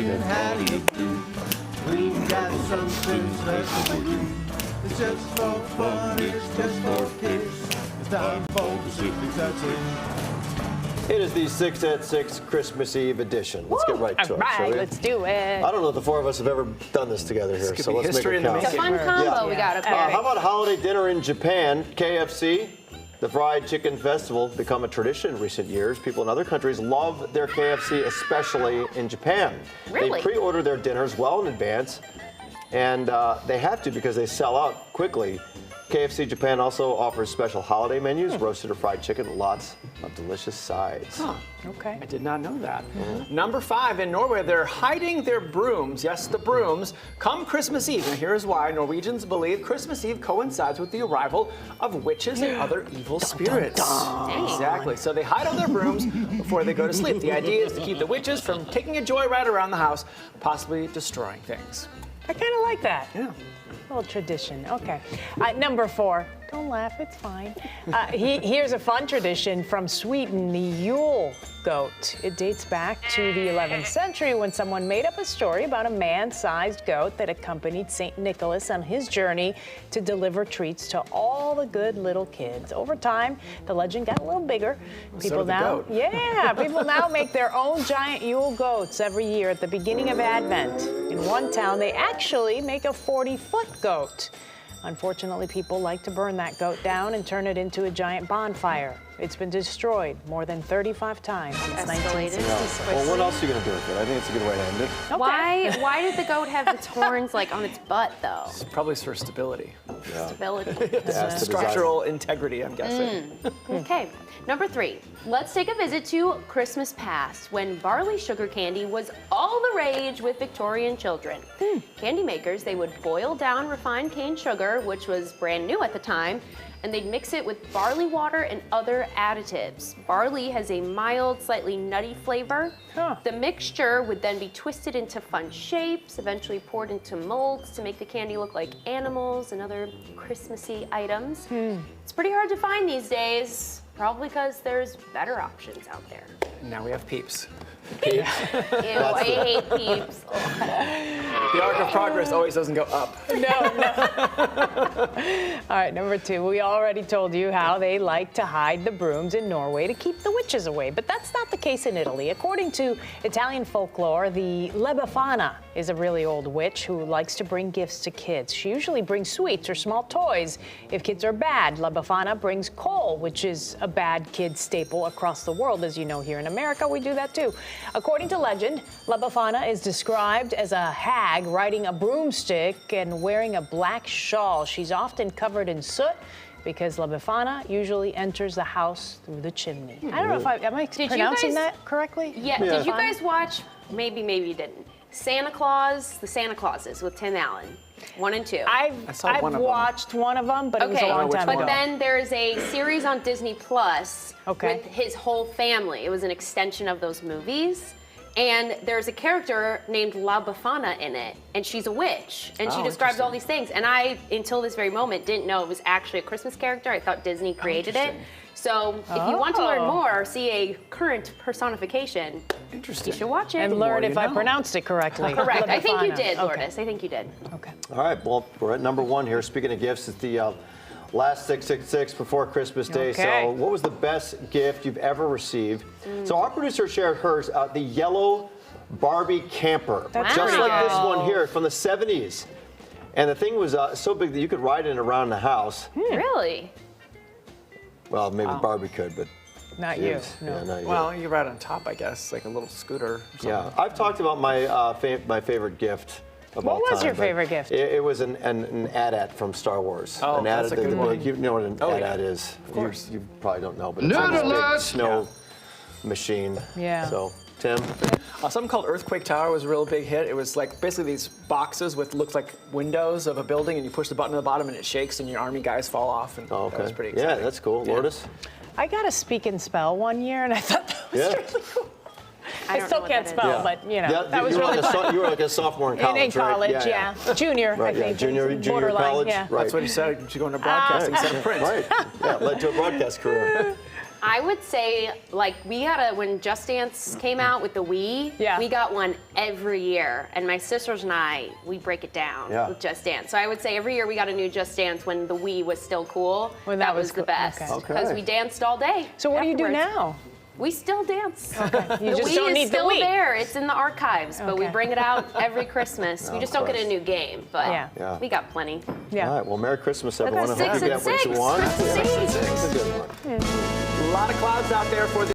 saying how do you do. We've got something special for you. It's just for fun, it's just for kids. It's time for the 6 at 6. It is the 6 at 6 Christmas Eve edition. Let's get right to All it, shall right, we? let's do it. I don't know if the four of us have ever done this together here, could so be let's make history it in the count. making. Fun combo Yeah. we got up here. How about a holiday dinner in Japan? KFC, the Fried Chicken Festival, become a tradition in recent years. People in other countries love their KFC, especially in Japan. Really? They pre-order their dinners well in advance, and they have to because they sell out quickly. KFC Japan also offers special holiday menus, roasted or fried chicken, lots of delicious sides. Huh. Okay. I did not know that. Number 5, in Norway, they're hiding their brooms. Yes, the brooms. Come Christmas Eve. And here's why. Norwegians believe Christmas Eve coincides with the arrival of witches and other evil spirits. Exactly. So they hide all their brooms before they go to sleep. The idea is to keep the witches from taking a joyride around the house, possibly destroying things. I kind of like that. Yeah. Little tradition. Okay. Number 4. Don't laugh, it's fine. Here's a fun tradition from Sweden, the Yule goat. It dates back to the 11th century when someone made up a story about a man-sized goat that accompanied St. Nicholas on his journey to deliver treats to all the good little kids. Over time, the legend got a little bigger. So did the goat. People now make their own giant Yule goats every year at the beginning of Advent. In one town, they actually make a 40-foot goat. Unfortunately, people like to burn that goat down and turn it into a giant bonfire. It's been destroyed more than 35 times since 1966. Well, what else are you going to do with it? I think it's a good way to end it. Okay. Why did the goat have its horns like on its butt though? It's probably for stability. Stability. That's the Structural integrity, I'm guessing. Okay, number 3. Let's take a visit to Christmas past, when barley sugar candy was all the rage with Victorian children. Candy makers, they would boil down refined cane sugar, which was brand new at the time, and they'd mix it with barley water and other additives. Barley has a mild, slightly nutty flavor. The mixture would then be twisted into fun shapes, eventually poured into molds to make the candy look like animals and other Christmassy items. It's pretty hard to find these days, probably because there's better options out there. Now we have Peeps. Ew, I hate Peeps. The arc of progress always doesn't go up. All right, number 2. We already told you how they like to hide the brooms in Norway to keep the witches away, but that's not the case in Italy. According to Italian folklore, the La Befana is a really old witch who likes to bring gifts to kids. She usually brings sweets or small toys. If kids are bad, La Befana brings coal, which is a bad kid staple across the world. As you know, here in America, we do that too. According to legend, La Befana is described as a hag riding a broomstick and wearing a black shawl. She's often covered in soot because La Befana usually enters the house through the chimney. I don't know if am I pronouncing that correctly? Yeah, did you guys watch, maybe you didn't, Santa Claus, the Santa Clauses with Tim Allen, 1 and 2? I've one of them. watched one of them, but it was a long time ago. But then there's a series on Disney Plus with his whole family. It was an extension of those movies. And there's a character named La Befana in it, and she's a witch, and she describes all these things. And I, until this very moment, didn't know it was actually a Christmas character. I thought Disney created it. So if you want to learn more, see a current personification, you should watch it. And learn if I pronounced it correctly. Correct. La I think you Befana. did, Okay. Lourdes. I think you did. Okay. All right, well, we're at number 1 here. Speaking of gifts, it's the last 666 before Christmas Day. Okay. So what was the best gift you've ever received? So our producer shared hers, the yellow Barbie camper. That's just pretty like this good. one here from the 70s. And the thing was so big that you could ride it around the house. Really? Well, maybe Barbie could, but Not you. Jeez. No. Yeah, not you. Well, you ride on top, I guess, like a little scooter or something. Yeah, I've talked about my my favorite gift of all time. What was your but favorite gift? It was an AT-AT from Star Wars. Oh, an that's a good one. You know what an Oh, AT-AT yeah. is. Of course. You probably don't know, but it's like this big snow machine. Yeah. So, Tim? Something called Earthquake Tower was a real big hit. It was like basically these boxes with looks like windows of a building, and you push the button at the bottom and it shakes, and your army guys fall off. And Oh, okay. that was pretty exciting. Yeah, that's cool. Lourdes? I got a speak and spell one year, and I thought that was really cool. I don't know still what can't that is. spell, Yeah. but you know, Yeah, that was you were really like fun. you were like a sophomore in college, In college, right? yeah. Junior, Right, I yeah, think. junior borderline, college. yeah. Right. That's what he said. You should go into broadcasting instead of print. Right. Yeah, led to a broadcast career. I would say, like, when Just Dance came out with the Wii, Yeah. we got one every year. And my sisters and I, we break it down Yeah. with Just Dance. So I would say every year we got a new Just Dance when the Wii was still cool. When that that was was the cool. best. Okay. Okay. Because we danced all day. So what do you do afterwards. now? We still dance. You The just Wii don't is need still the Wii. there. It's in the archives, but we Okay. bring it out every Christmas. We just don't get a new game, but Yeah. we got plenty. Yeah. All right. Well, Merry Christmas, everyone. I hope 6 you and get what you 6. want. Christmas Eve. That's a good one. A lot of clouds out there for the